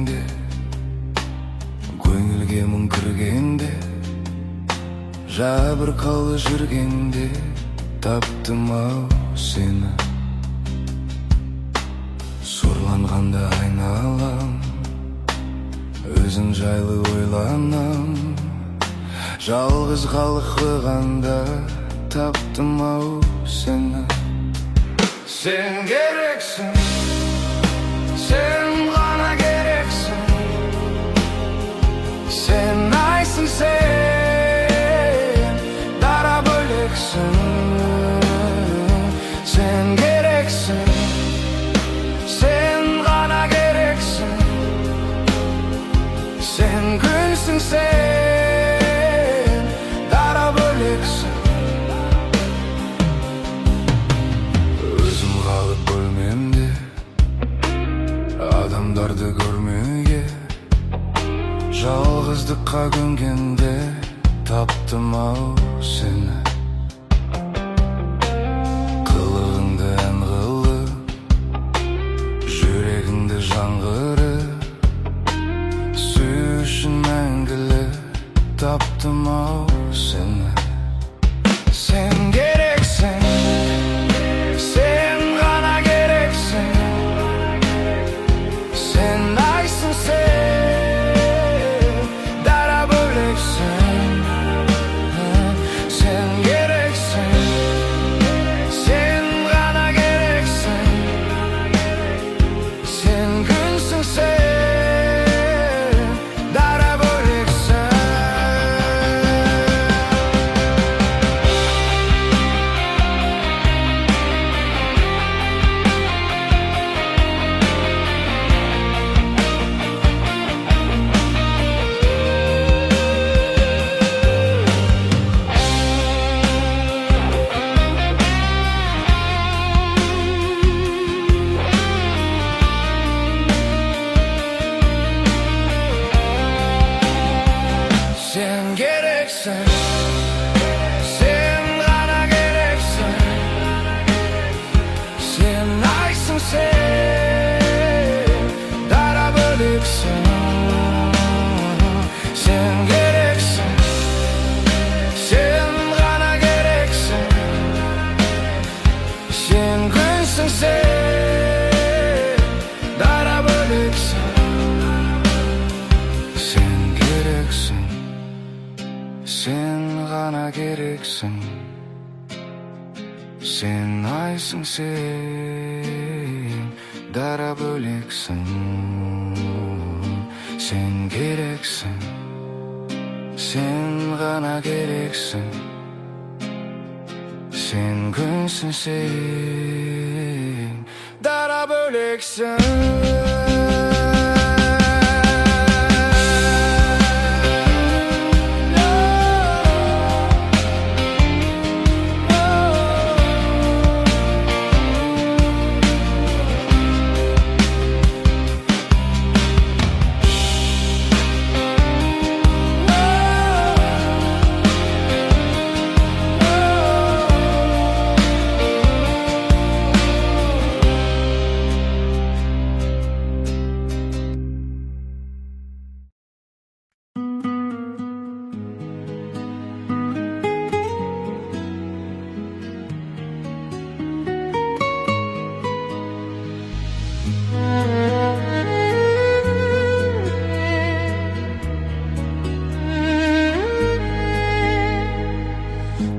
келгенде, көңілге мұң кіргенде, жабырқаулы жүргенде таптым-ау сені. Сорланғанда айналам, өзің жайлы ойланам, жалғыз қалып қойғанда таптым-ау сені. Сен керексің, сен ғана керексің, сен айсың, сен дара бөлексің. Сен керексің, сен ғана керексің, сен күнсің, сен дара бөлексің. Өзім қалып бөлмемде, адамдарды көрмеуге, жалғыздыққа көнгенде таптым-ау сені. Қылығыңды ән қылып, жүрегіңді жаңғырып, сүю үшін мәңгілік таптым-ау сені. Сен керексің, сен ғана керексің, сен айсың, сен дара бөлексің. Сен керексің, сен ғана керексің, сен күнсің, сен дара бөлексің. Sen gereksin, sen ғана керексің, сен айсың, сен дара бөлексің. Сен керексің, сен ғана керексің, сен күнсің, сен дара бөлексің. Сен керексің, сен ғана керексің, сен айсың, сен дара бөлексің. Сен керексің, сен ғана керексің, сен күнсің, сен дара бөлексің.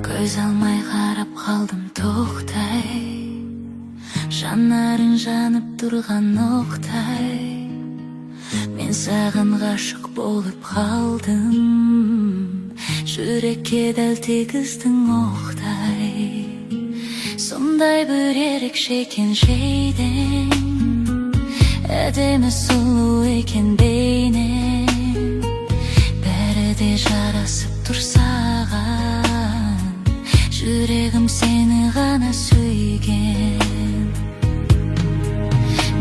Көз алмай қарап қалдым тоқтай, жанарың жанып тұрған оқтай. Мен саған ғашық болып қалдым, жүрекке дәл тигіздің оқтай. Сондай бір ерекше екен жейдең, әдемі сұлу екен бейнең, бәрі де жарасып тұр саған. Жүрегім сені ғана сүйген.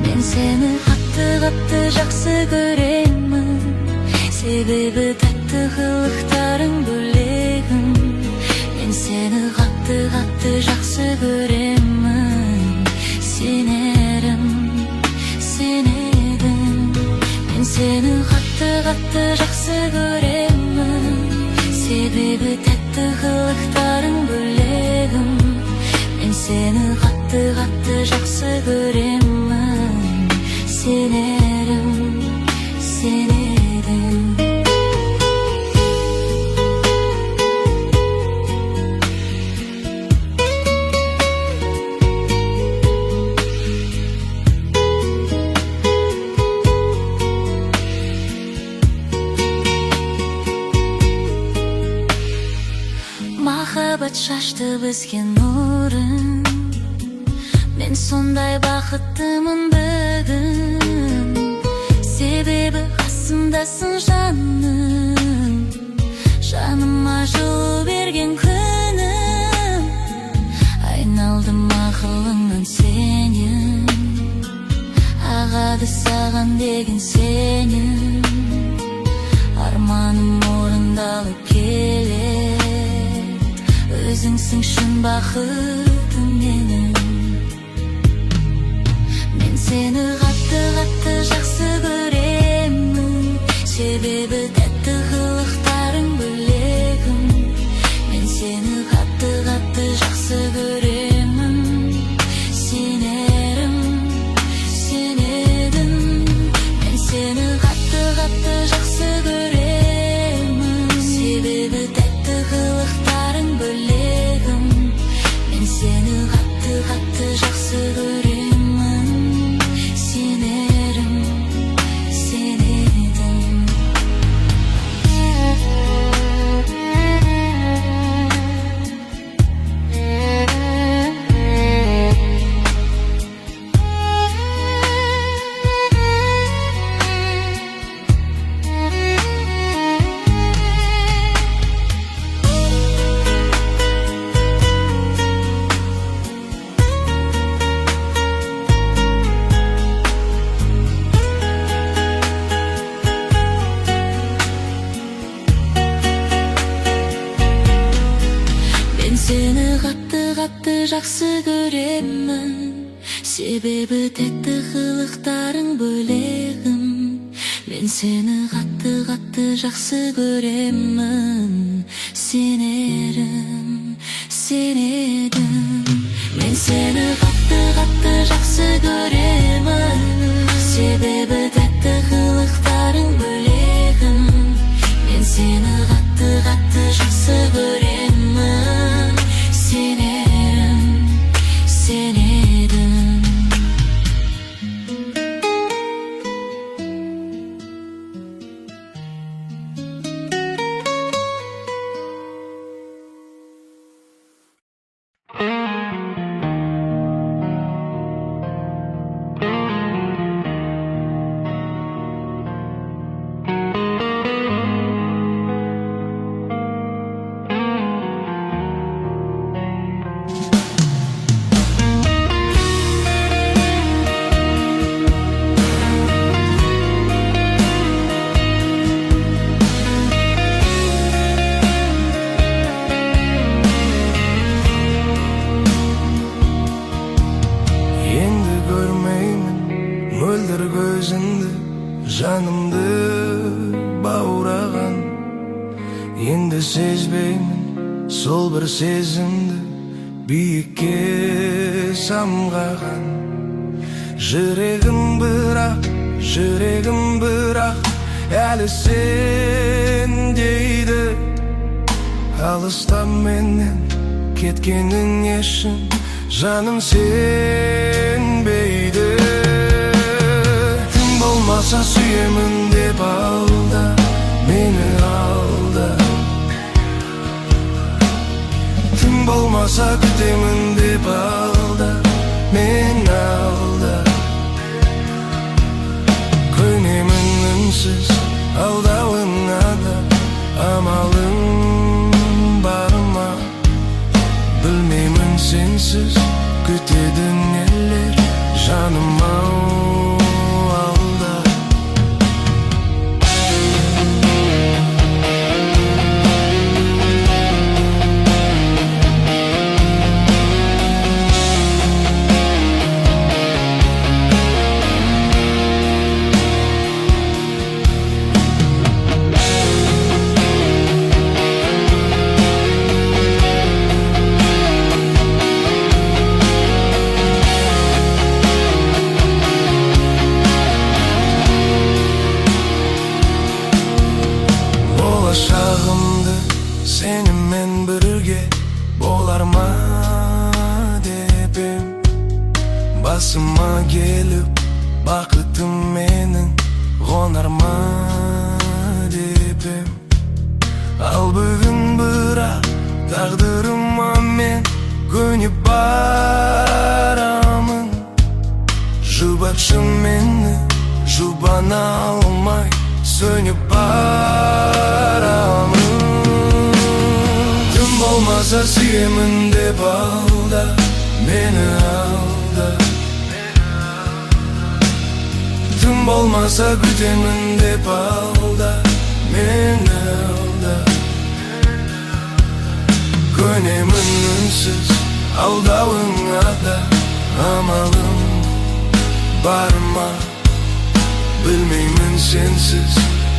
Мен сені қатты жақсы көремін, себебі тәтті қылықтарың бөлегім. Мен сені қатты жақсы көремін, сенерім, сенедім. Мен сені қатты жақсы көремін, себебі тәтті қылықтарың бөлегім. Мен сені қатты жақсы көремін, сенерім, сен едің. Махаббат шашты бізге нұрын, мен сондай бақыттымын бүгін, себебі қасымдасың жаным, жаныма жылу берген күнім. Айналдым ақылыңнан сенің, ағады саған деген сенім. Арманым орындалып келеді, өзіңсің шын бақытым менің. Мен сені қатты жақсы көремін, себебі тәтті қылықтарың бөлегім. Мен сені қатты жақсы көремін, сенерім, сен едің. Мен сені қатты жақсы көремін, себебі тәтті қылықтарың бөлегім. Мен сені қатты жақсы көремін, сенерім, сен едің. Сені қатты жақсы көремін, себебі тәтті қылықтарың бөлегім. Мен сені қатты жақсы көремін, сенерім, сен едің. Мен сені қатты жақсы көремін, себебі тәтті қылықтарың бөлегім. Мен сені қатты жақсы көремін, сенерім, сен едің. Жанымды баураған, енді сезбеймін сол бір сезімді, биікке самғаған. Жүрегім бірақ, әлі сен дейді. Алыста менен кеткенің ешін жаным сенбейді. Болмаса сүйемін деп алда, мені алда. Тым болмаса күтемін деп алда, мен алда. Көнемін үнсіз алдауыңа да, амалым бар ма? Білмеймін сенсіз күтеді нелер жаным-ау. келіп, бақытым менің қонарма депем. Ал бүгін бірақ тағдырыма мен көніп барамын. Жұбатшы мені, жұбана алмай сөніп барамын. Тым болмаса сүйемін деп алда, мені алда. Тым болмаса күтемін деп алда, мені алда. Көнемін үнсіз алдауыңа да, амалым бар ма? Білмеймін сенсіз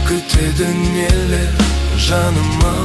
күтеді нелер жаным алда.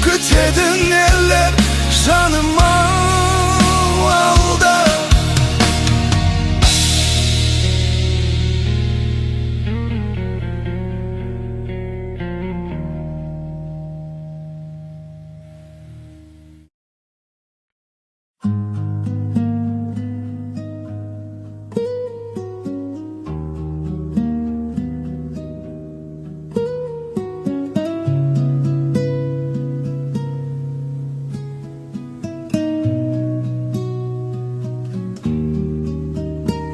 Kütedin eller canıma aldı.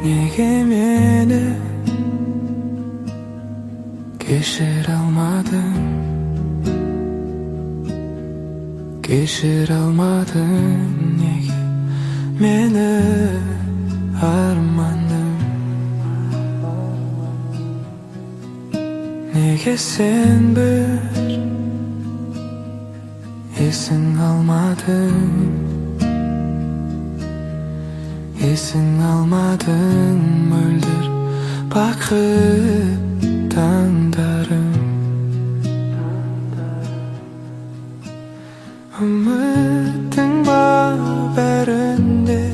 Неге мені кешіре алмадың? Кешіре алмадың неге мені арманым? Неге сен бір есің алмадың? Есің алмадың мөлдір бақыт таңдарым. Үміттің бар бәрінде,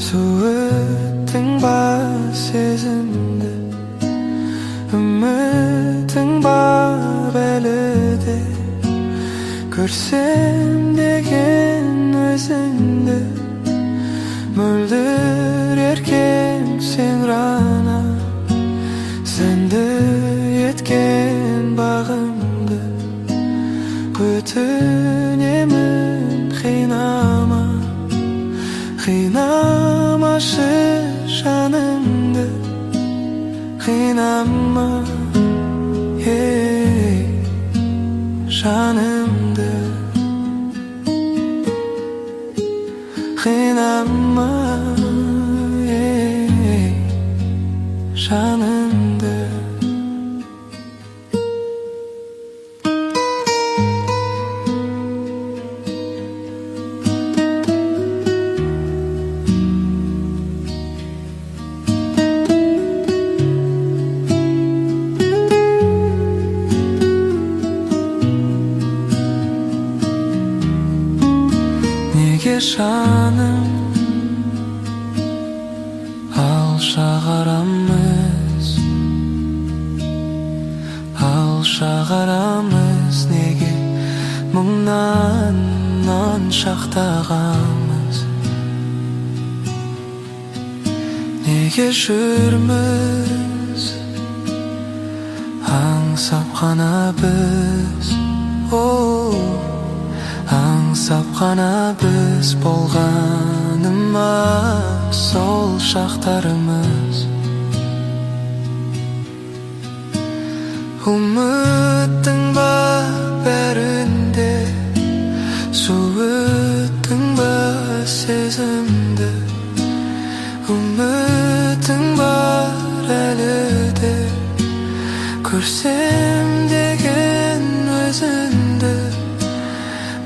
суыттың бар сезімді. Үміттің бар бәліде, көрсем деген өзіңді. Мөлдір еркем сен ғана, сәнді еткен бағымды. Өтінемін қинама, қинамашы жанымды. Қинама, жанымды. Қинама, жанымды. Неге жаным алшағарамыз, алшағарамыз? Неге мұңнан шақтағамыз? Неге жүрміз аңсап қана біз? Аңсап қана біз болғаныма сол шақтарымыз. Үміттің ба бәрінде, суыттың ба сезімді. Үмітің бар әлі де, көрсем деген өзіңді.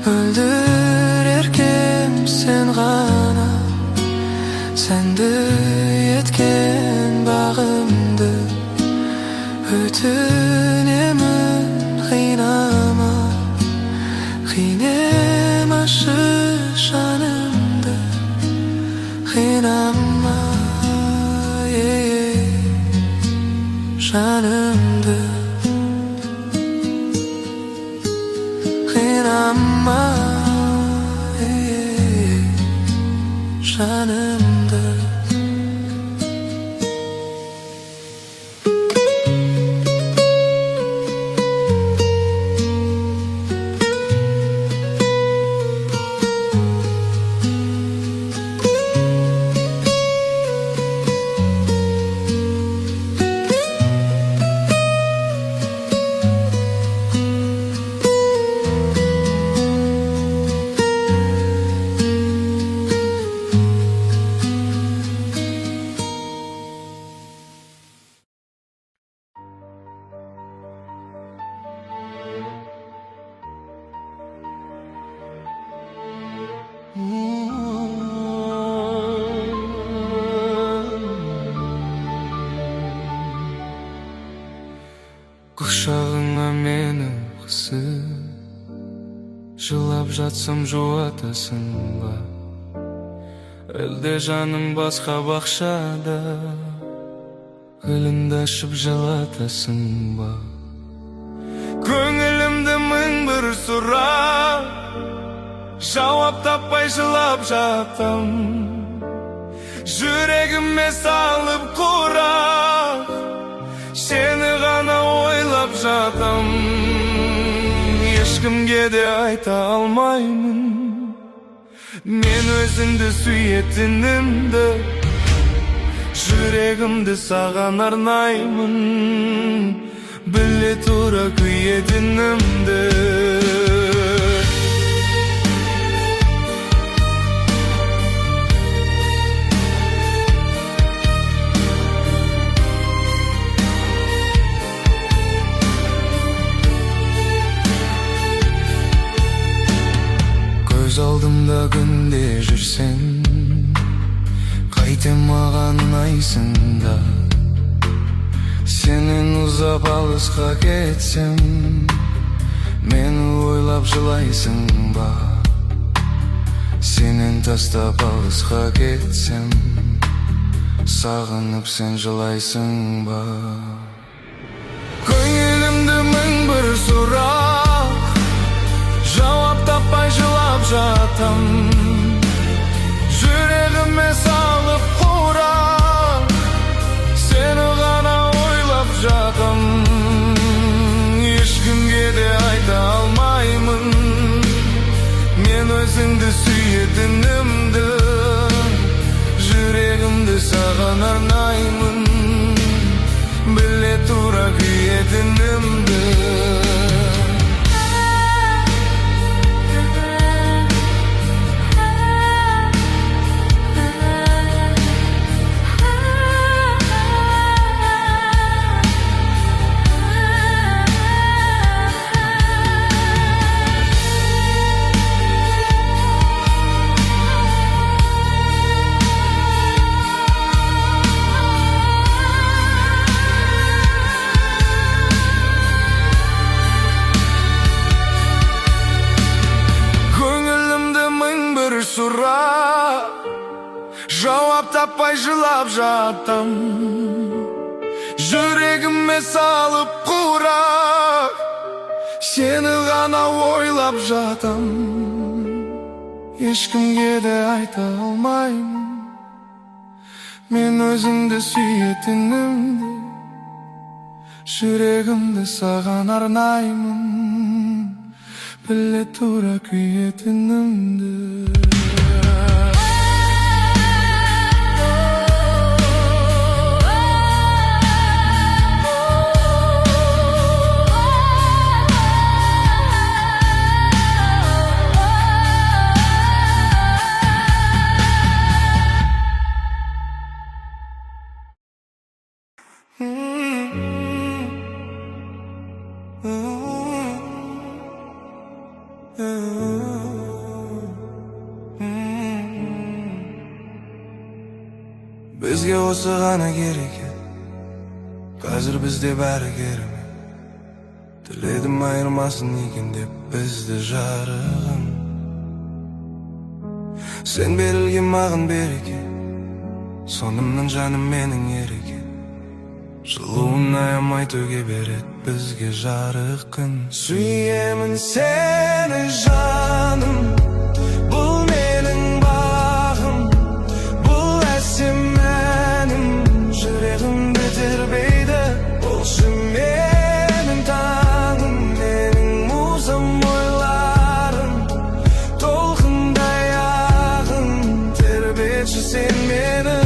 Бүлдіреркем сен ғана, сәнді еткен бағымды. Өтінемін қинама, қинемашы жанымды. Қинама, жанымды. Қинама, жанымды. Құшағыңа мені қысып, жылап жатсам жуатасың ба? Әлде жаным басқа бақшада, гүліңді ашып жылатасың ба? Көңілімді мың бір сұрақ, жауап таппай жылап жатам. Жүрегіме салып құрақ, сені ғана ойлап жатам. Ешкімге де айта алмаймын мен өзіңді сүйетінімді. Жүрегімді саған арнаймын, біле тұра күйетінімді. Көз алдымда күнде жүрсең, қайтем маған ұнайсың да. Сенен ұзап алысқа кетсем, мені ойлап жылайсың ба? Сенен тастап алысқа кетсем, сағынып сен жылайсың ба? Көңілімді мың бір сұрақ, жауап таппай жылап жатам. Жүрегіме салып құрақ, сені ғана ойлап жатам. Ешкімге де айта алмаймын мен өзіңді сүйетінімді. Жүрегімді саған арнаймын, біле тұра күйетінімді. Жауап таппай жылап жатам. Жүрегіме салып құрақ, сені ғана ойлап жатам. Ешкімге де айта алмаймын мен өзіңді сүйетінімді. Жүрегімді саған арнаймын, біле тұра күйетінімді. Bizge osu gana gerek edi. Қазір бізде бәрі керемет. Тіледім айырмасын екен деп бізді жарығым. Сен берілген маған береке, сонымның жаным менің ереке. Жылуын аямай төге берет бізге жарық күн. Сүйемін сені жаным, бұл менің бағым, бұл әсем әнім, жүрегімді тербейді. Болшы менің таңым, менің музам, ойларым, толқындай ағын, тербетші сен мені.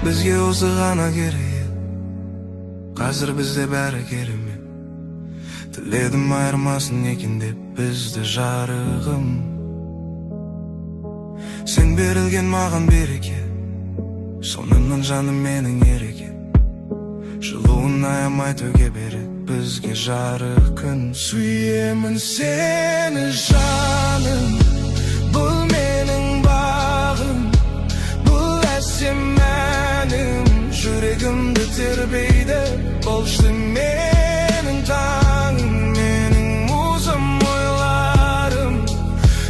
Бізге осы ғана керек, қазір бізде бәрі керемет. Тіледім айырмасын екен деп бізді жарығым. Сен берілген маған береке, сонымның жаным менің ереке. Жылуын аямай төге берет бізге жарық күн. Сүйемін сені жаным, бұл менің бағым, бұл әсем әнім, жүрегімді тербейді. Болшы менің таңым, менің музам, ойларым,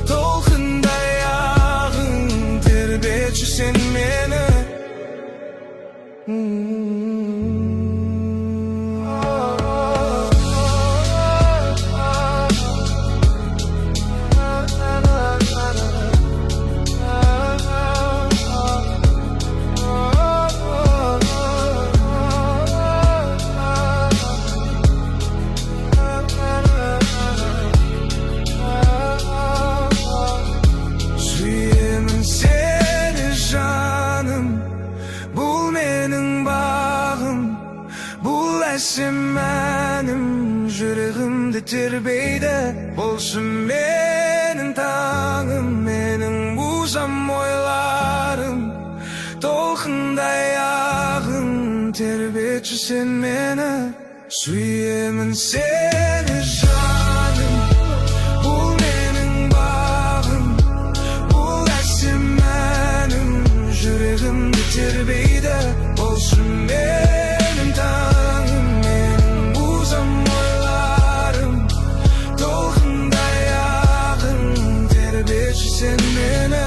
толқындай ағын, тербетші сен мені. Сүйемін сені жаным, бұл менің бағым, бұл әсем әнім, жүрегімді тербейді. Болшы менің таңым, менің музам, ойларым, толқындай ағын, тербетші сен мені. Сүйемін сені жаным, бұл менің бағым, бұл әсем әнім, жүрегімді тербейді. Болшы менің таңым, менің музам, ойларым, толқындай ағын, тербетші сен мені.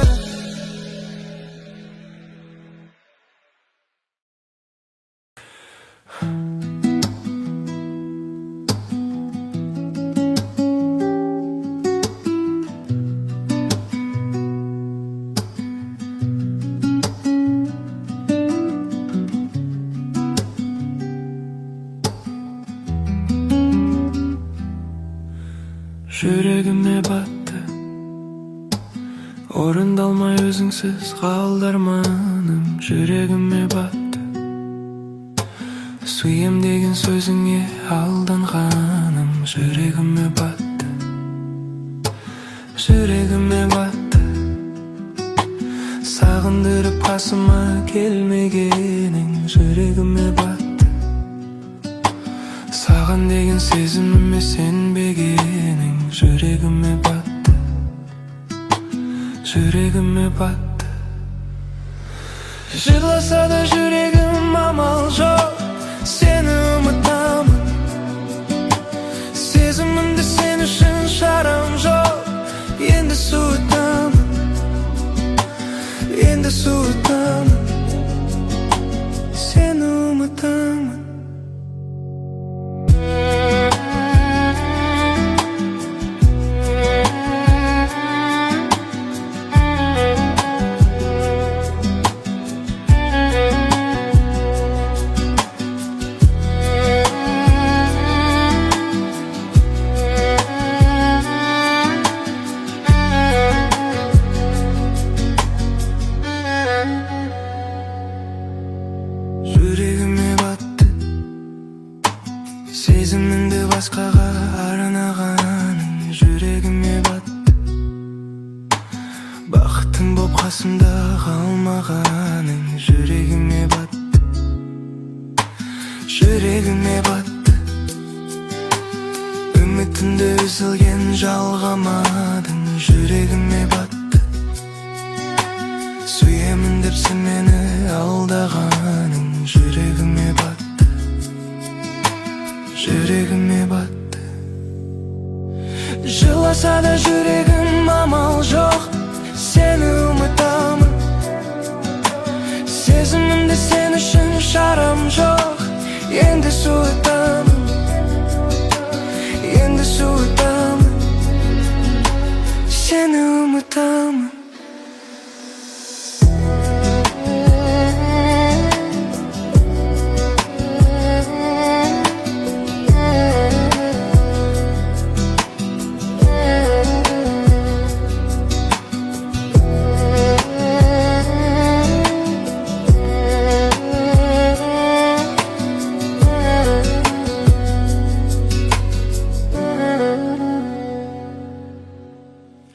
Жүрегіме батты, орындалмай өзіңсіз қалды арманым. Жүрегіме батты, сүйем деген сөзіңе алданғаным. Жүрегіме батты, жүрегіме батты, сағындырып қасыма келмегенің. Жүрегіме батты, саған деген сезіміме сенбегенің. Жүрегіме батты, жүрегіме батты. Жырласа да жүрегім амал жоқ, сені ұмытамын. Сезімімді сен үшін шарам жоқ, енді суытамын, енді суытамын, сені ұмытамын. Қасымда қалмағаның жүрегіме батты, жүрегіме батты. Үмітімді үзілген жалғамадың, жүрегіме батты. Сүйемін деп сен мені алдағаның, жүрегіме батты, жүрегіме батты. Жыласа да жүрегім амал жоқ, сені ұмытамын. Сезімімді сен үшін шарам жоқ, енді суытамын, енді суытамын, сені ұмытамын.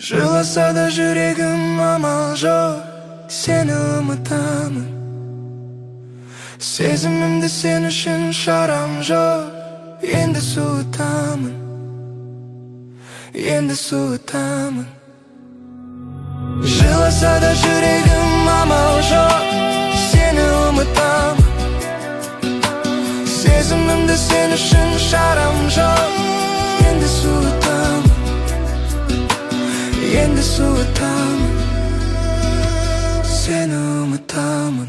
Жыласа да жүрегім амал жоқ, сені ұмытамын. Сезімімді сен үшін шарам жоқ, енді суытамын, енді суытамын. Жыласа да жүрегім амал жоқ, сені ұмытамын. Сезімімді сен үшін шарам жоқ, енді суытамын, енді суытамын, сені ұмытамын.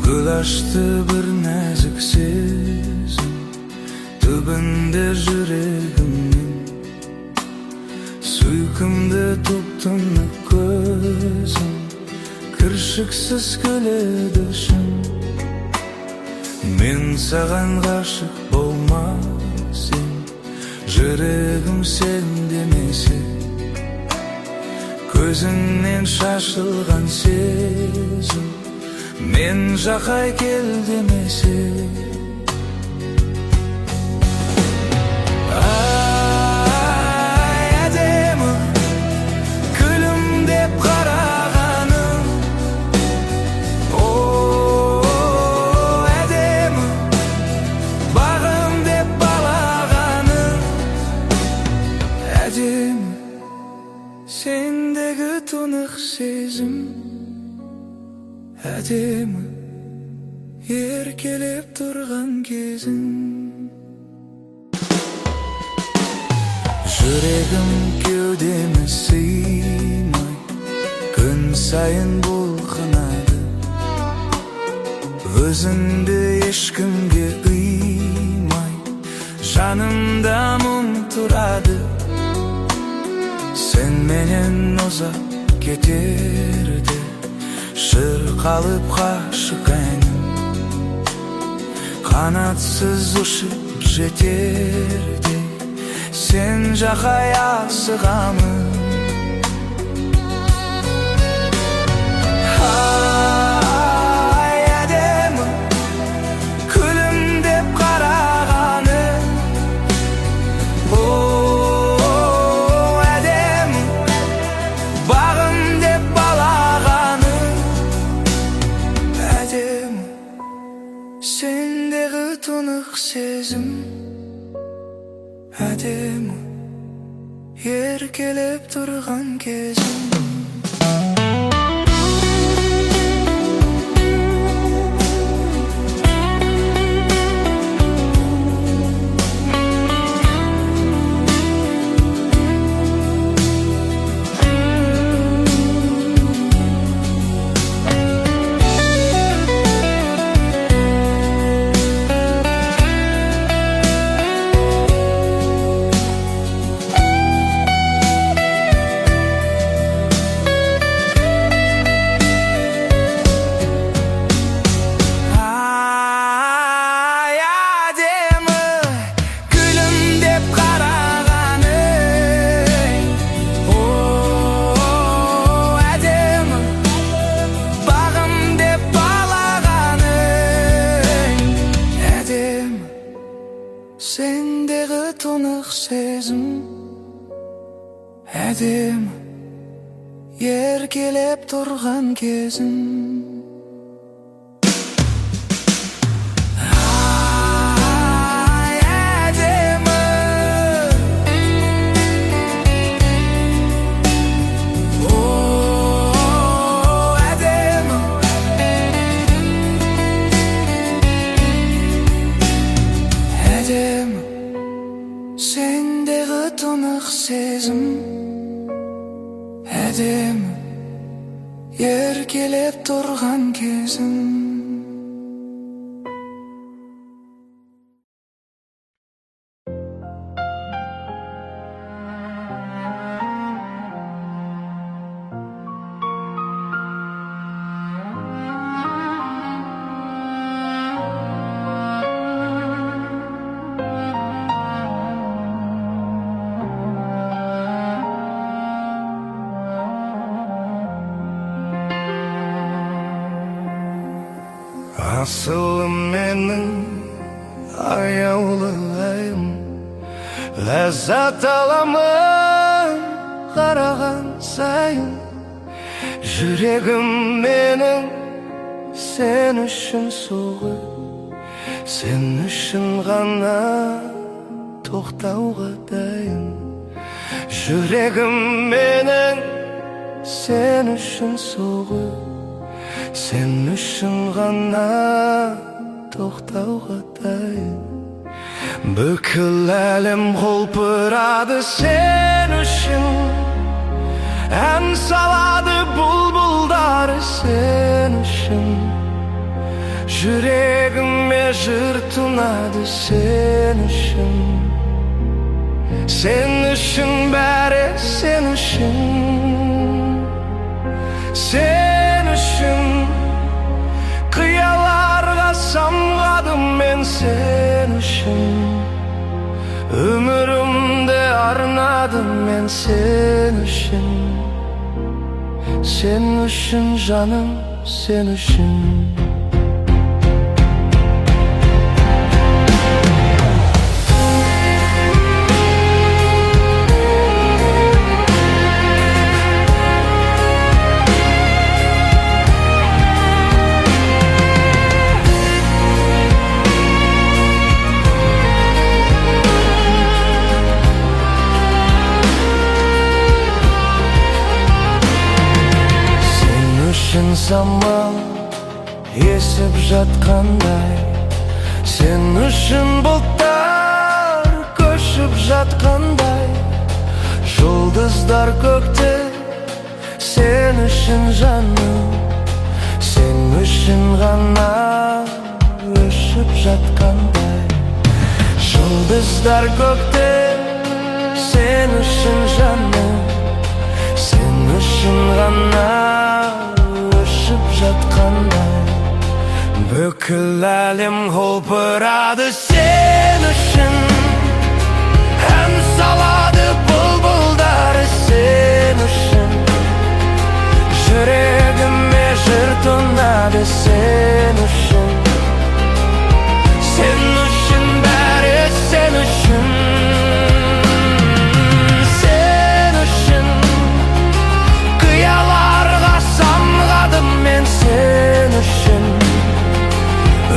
Гүл ашты бір нәзік сезім түбінде жүрегімнің. Сүйкімді тұп-тұнық көзім кіршіксіз күледі шын. Мен саған ғашық болмасам, жүрегім сен демесе, көзіңнен шашылған сезім мен жақай кел демесе. Ай, әдемі күлімдеп қарағаның, о, әдемі бағым деп балағаның. Әдемі сендегі тұнық сезім, әдемі еркелеп тұрған кезің. Жүрегім кеудеме сыймай, күн сайын бұлқынады. Өзіңді ешкімге ұймай, жанымда мұң тұрады. Сен менен ұзап кетерде, шырқалып ғашық әнім, қанатсыз ұшып жетерде, сен жақай асығамын. Ай, әдемі күлімдеп қарағаның, о, әдемі бағым деп балағаның. Әдемі сендегі тұнық сезім, әдемі еркелеп тұрған кезім. әдемі еркелеп тұрған кезім. Ай, әдемі, о, әдемі, әдемі сендегі тұнық сезім. Әдемі еркелеп тұрған кезім. Асылым менің аяулы айым, ләззат аламын қараған сайын. Жүрегім менің сен үшін соғып, сен үшін ғана тоқтауға дайын. Жүрегім менің сен үшін соғып, сен үшін ғана тоқтауға дайын. Бүкіл әлем құлпырады сен үшін, ән салады бұлбұлдары сен үшін. Жүрегіме жыр тұнады сен үшін. Сен үшін бәрі сен үшін. Сен үшін қияларға самғадым мен сен үшін. Өмірімді арнадым мен сен үшін. Сен үшін жаным, сен үшін. Заман есіп жатқандай, сен үшін бұлттар көшіп жатқандай. Жұлдыздар көкте сен үшін жаным, сен үшін ғана өшіп жатқандай. Жұлдыздар көкте сен үшін жаным, сен үшін ғана жатқандай. Бүкіл әлем құлпырады сен үшін, ән салады бұлбұлдары сен үшін. Жүрегіме жыр тұнады сен үшін. Сен үшін бәрі сен үшін. Сен үшін қияларға самғадым мен сен үшін.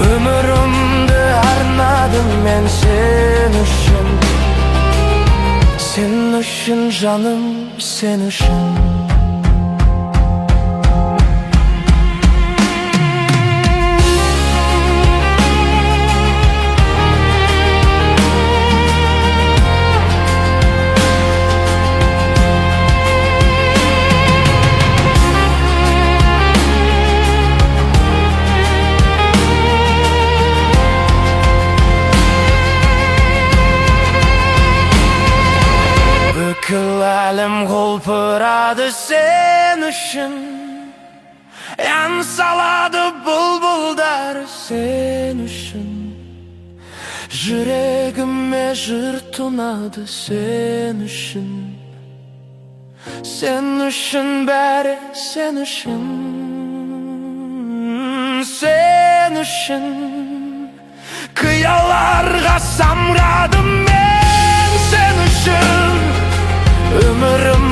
Өмірімді арнадым мен сен үшін. Сен үшін жаным, сен үшін. Бүкіл әлем құлпырады сен үшін, ән салады бұлбұлдары сен үшін. Жүрегіме жыр тұнады сен үшін. Сен үшін бәрі сен үшін. Сен үшін қияларға самғадым мен сен үшін. Өмірім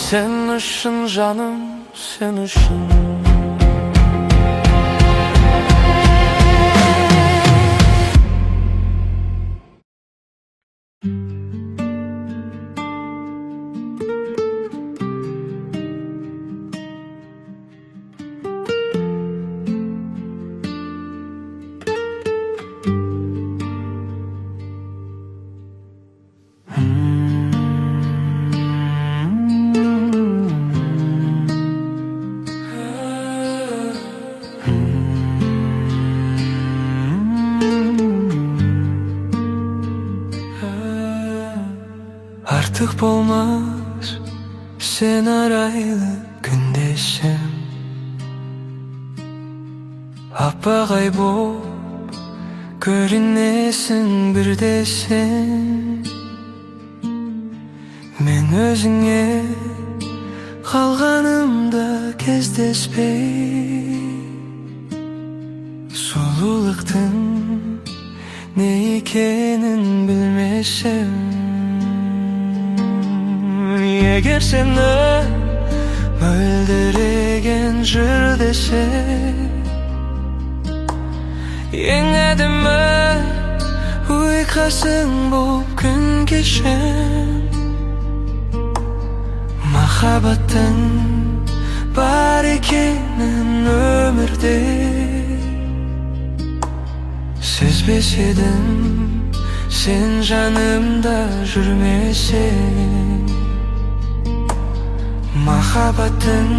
Sen ışın canım, sen ışın. Artık olmaz sen araylı gündeşim, apagay boп görünesin birdesin. Men özüңe kalganımda кездеспей, сулуулуктун ne ekенин bilmesem. Егер сені мөлдіреген жыр десе, ең әдемі ұйқасың боп күн кешем. Махаббаттың бар екенін өмірде сезбес едім, сен жанымда жүрмесең. Махаббаттың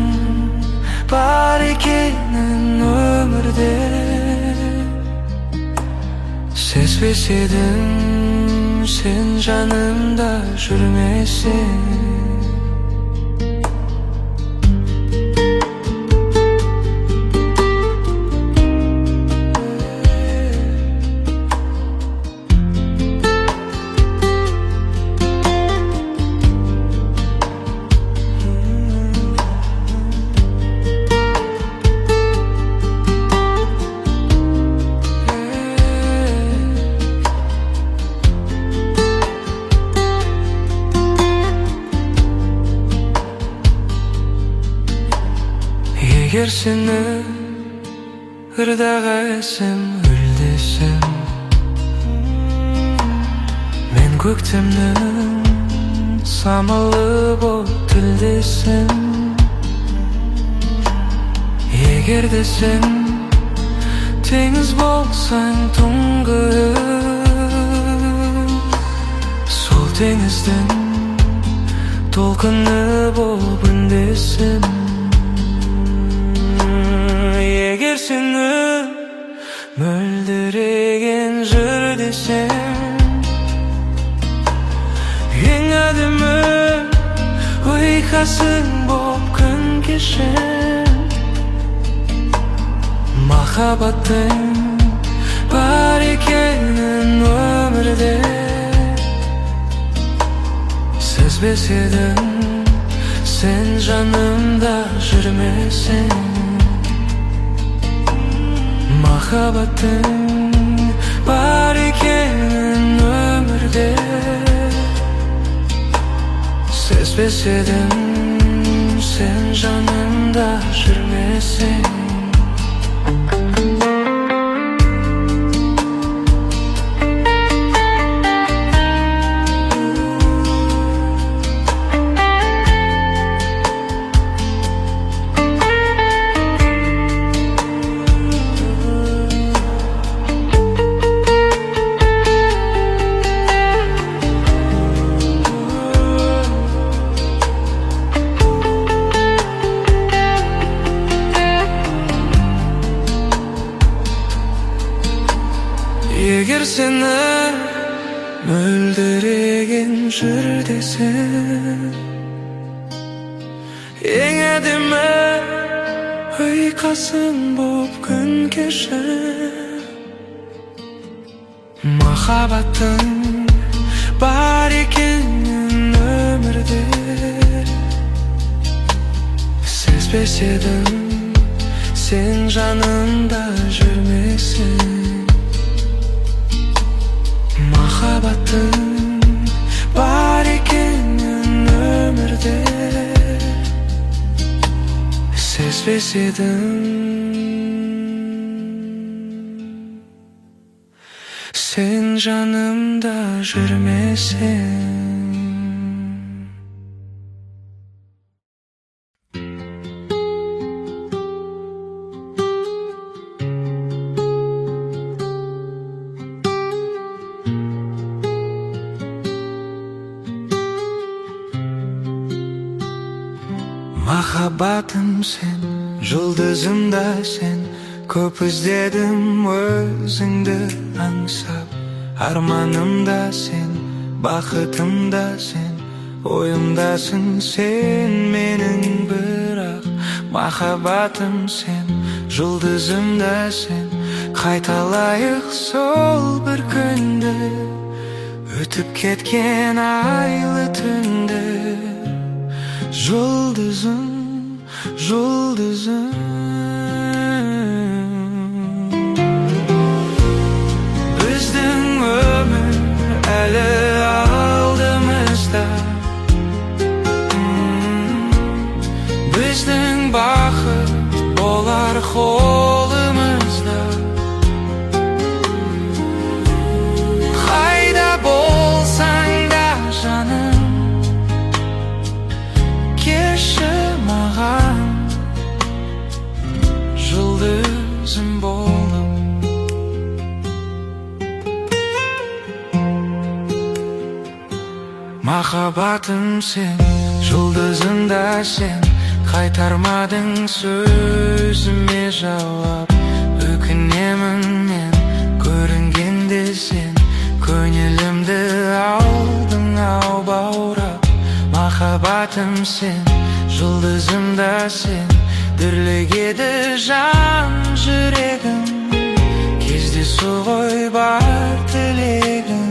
бар екенін өмірде сезбес едім, сен жанымда жүрмесең. Егер сені ырдағайсым үлдесем, мен көктемнің самалы боп тілдесем. Егер де сен теңіз болсаң түнгі, сол теңіздің толқыны боп үндесем. Егер сені мөлдіреген жыр десем, ең әдемі ұйқасың боп күн кешем. Махаббаттың бар екенін өмірде сезбес едім, сен жанымда жүрмесең. Махаббаттың бар екенін өмірде сезбес едім, сен жанымда жүрмесең. Егер сені мөлдіреген жыр десем, ең әдемі ұйқасың боп күн кешем. Махаббаттың бар екенін өмірде сезбес едім, сен жанымда жүрмесең. Махаббаттың бар екенін өмірде kesbes edim. Sen canımda жүрмесең. Махаббатым сен, жұлдызым да сен. Көп іздедім өзіңді аңсап. Арманым да сен, бақытым да сен. Ойымдасың сен менің бірақ. Махаббатым сен, жұлдызым да сен. Қайталайық сол бір күнді, өтіп кеткен айлы түнді. Жұлдызым, жұлдызым. Біздің өмір әлі алдымызда. Біздің бақыт болар қолымызда. Қайда болсаң да жаным, келші маған, жұлдызым болып. Махаббатым сен, жұлдызым да сен. Қайтармадың сөзіме жауап. Өкінемін мен көрінгенде сен. Көңілімді алдың ау баурап. Махаббатым сен, жұлдызым да сен. Дүрлігеді жан жүрегім, кездесу ғой бар тілегім.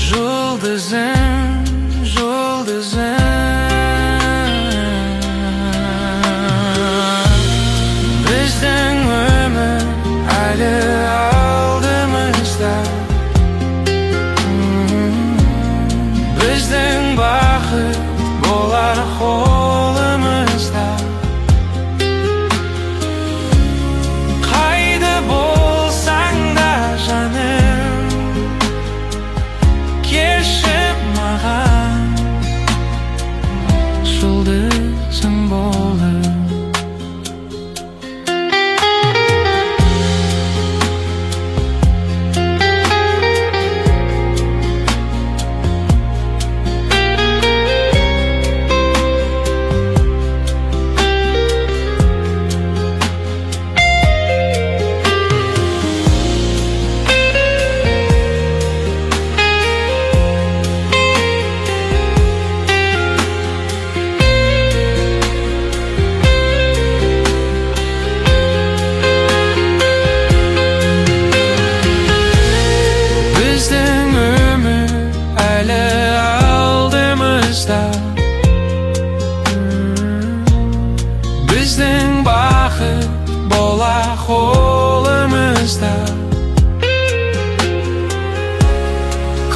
Жұлдызым, жұлдызым. Біздің өмір әлі алдымызда. Біздің бақыт болар қолымызда. Қайда болсаң да жаным, келші маған, жұлдызым болып. Біздің бақыт бола қолымызда.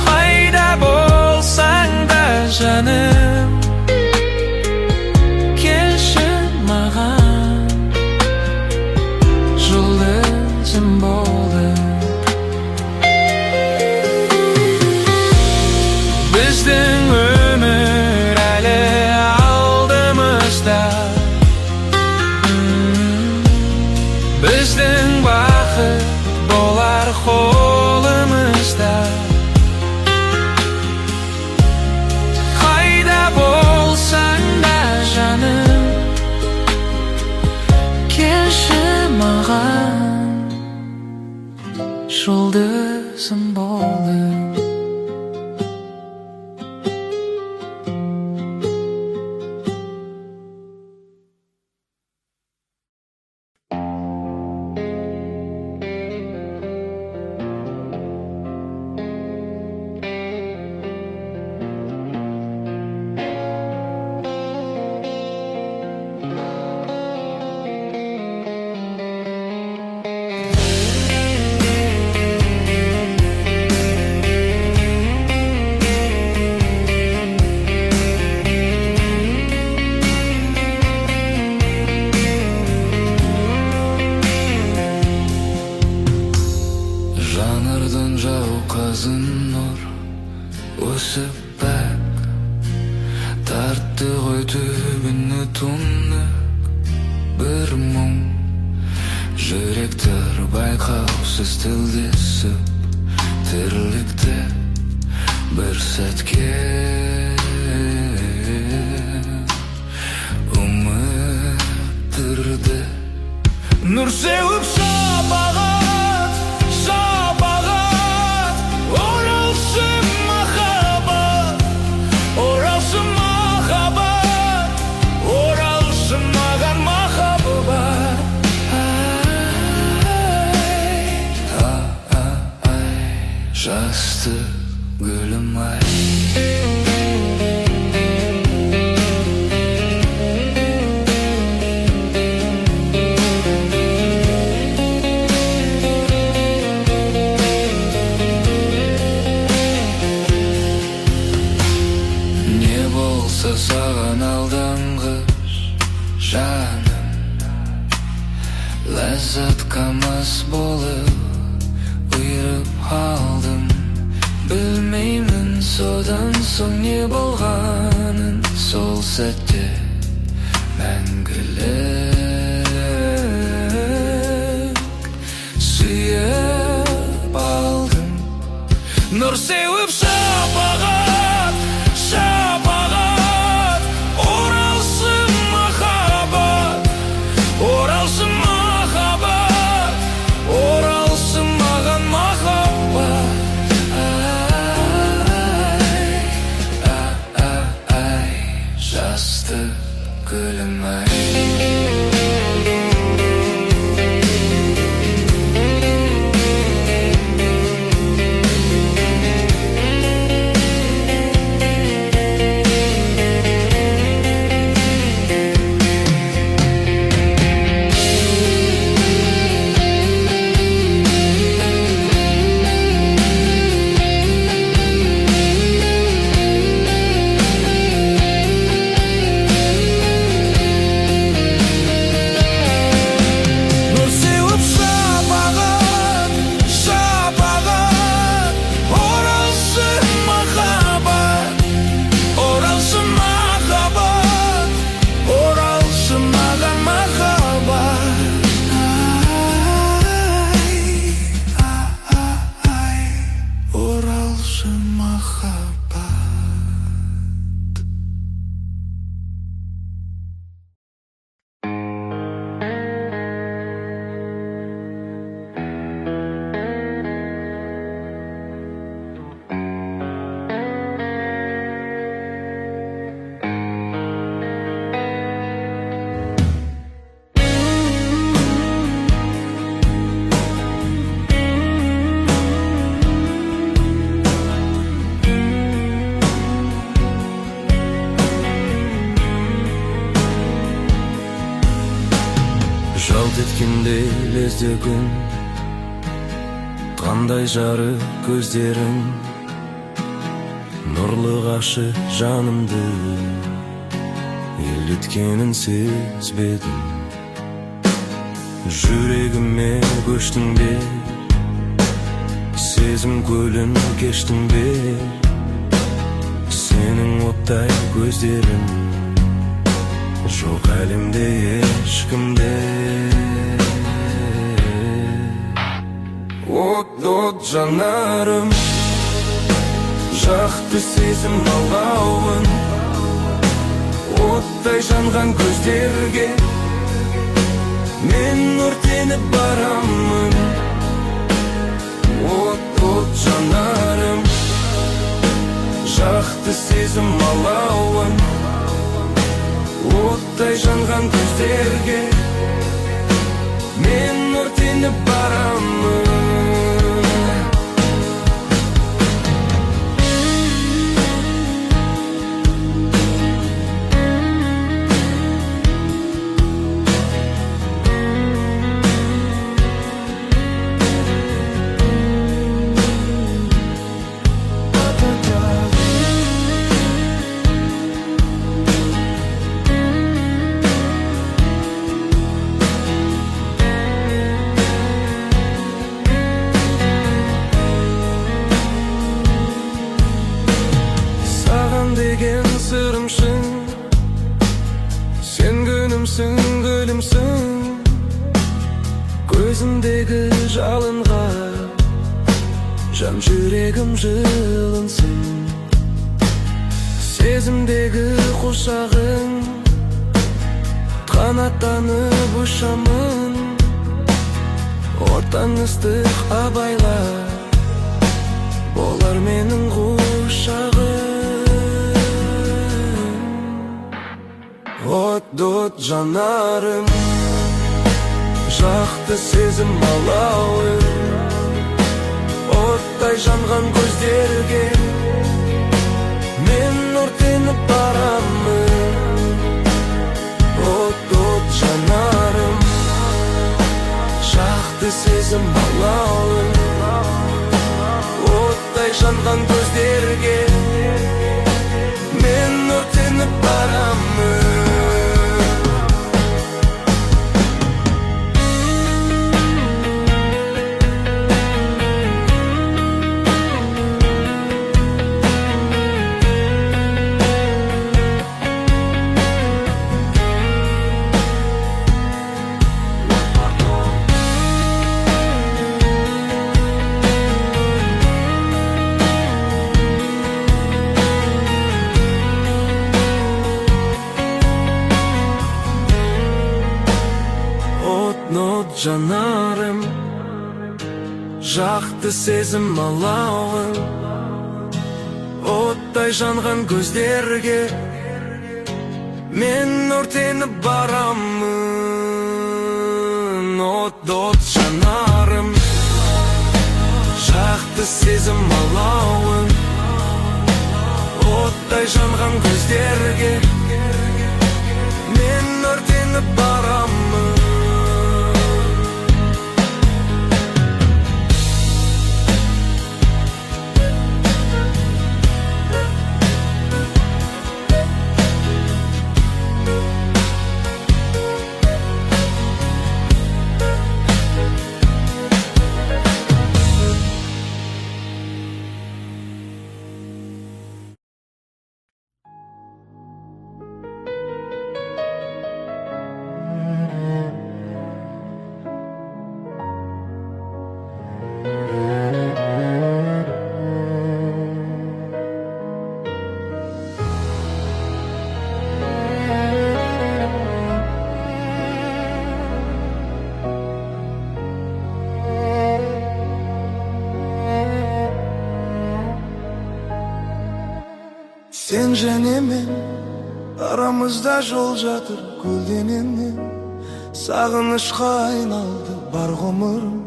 Қайда болсаң да жаным, келші маған, жұлдызым болып. Біздің өмір әлі алдымызда. Біздің бақыт болар қолымызда. Қайда болсаң да жаным, келші маған, жұлдызым болып. түндік бір мұң, жүректер байқаусыз тілдесіп, тірлікті бір сәтке үміттірді. Нұр сеуіп шапағат, шапағат, оралшы махаббат, оралшы махаббат, оралшы маған махаббат. Жасты гүлім ай. Не болса саған алдаңғыш жаным, ләззат қамас болып ұйырып алдым. Білмеймін содан соң не болғанын, сол сәтте мәңгілік сүйіп алдым. Нұр сеуіп шапағат, шапағат, оралшы махаббат, оралшы махаббат, оралшы маған махаббат. Жасты гүлім ай. Жалт еткенде лезде күн, қандай жарық көздерің, нұрлы ғашы жанымды еліткенін сезбедім. Жүрегіме көштің бе, сезім көлін кештің бе, сенің оттай көздерің жоқ әлемде ешкімде. От жанарым, жақты сезім алауын, оттай жанған көздерге мен өртеніп барамын. От жанарым, жақты сезім алауын, оттай жанған көздерге мен өртеніп барамын. көзіндегі жалынға жан жүрегім жылынсын. Сезімдегі құшағың қанаттанып ұшамын. Ортаң ыстық абайла болар менің құшағым. От жанарым, жақты сезім алауы, оттай жанған көздерге мен өртеніп барамын. От жанарым, жақты сезім алауы, оттай жанған көздерге мен өртеніп барамын. От жанарым, жақты сезім алауы, оттай жанған көздерге мен өртеніп барамын. От жанарым, жақты сезім алауы, оттай жанған көздерге мен өртеніп барамын. Sen және мен, арамызда жол жатыр көлденеңнен. Сағынышқа айналды бар ғұмырым,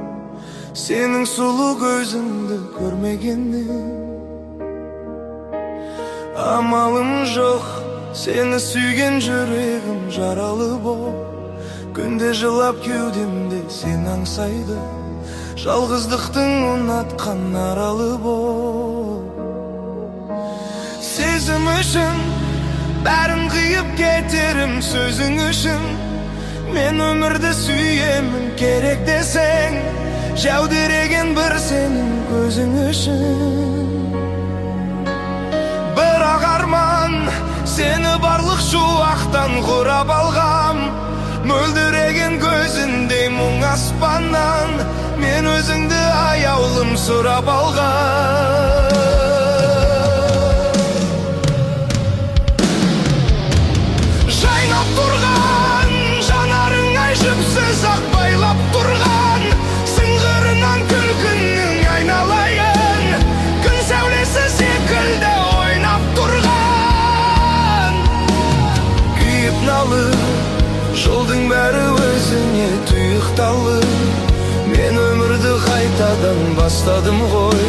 сенің сұлу көзіңді көрмегеннен. Амалым жоқ, сені сүйген жүрегім жаралы боп, күнде жылап кеудемде сен аңсайды, жалғыздықтың ұнатқан аралы боп. Сезім үшін бәрін қиып кетерім сөзің үшін. Мен өмірді сүйемін керек десең, жәудіреген бір сенің көзің үшін. Бірақ арман сені барлық шуақтан құрап алғам, мөлдіреген көзіндей мұң аспаннан мен өзіңді аяулым сұрап алғам. Тұрған жанарың жіпсіз ақ байлап тұрған, сыңғырынан күлкінің айналайын, күн сәулесі секілді ойнап тұрған. Күйіп налып жолдың бәрі өзіңе тұйықталы, мен өмірді қайтадан бастадым ғой,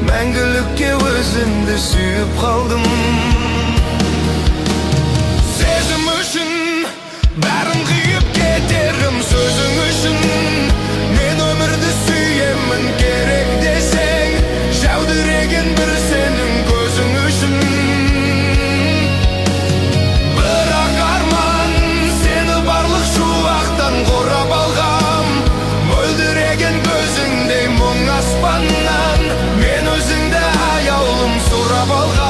мәңгілікке өзімді сүйіп қалдым. Бәрін қиып кетерім сөзің үшін, мен өмірді сүйемін керек десең, жәудіреген бір сенің көзің үшін. Бірақ арман сені барлық шуақтан қорап алғам, мөлдіреген көзіңдей мұң аспаннан мен өзіңді аяулым сұрап алғам.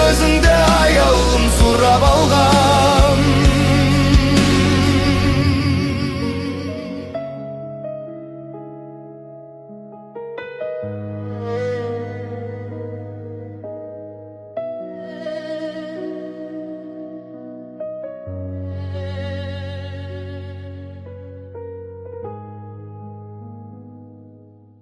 өзіңде аяулым сұрап алған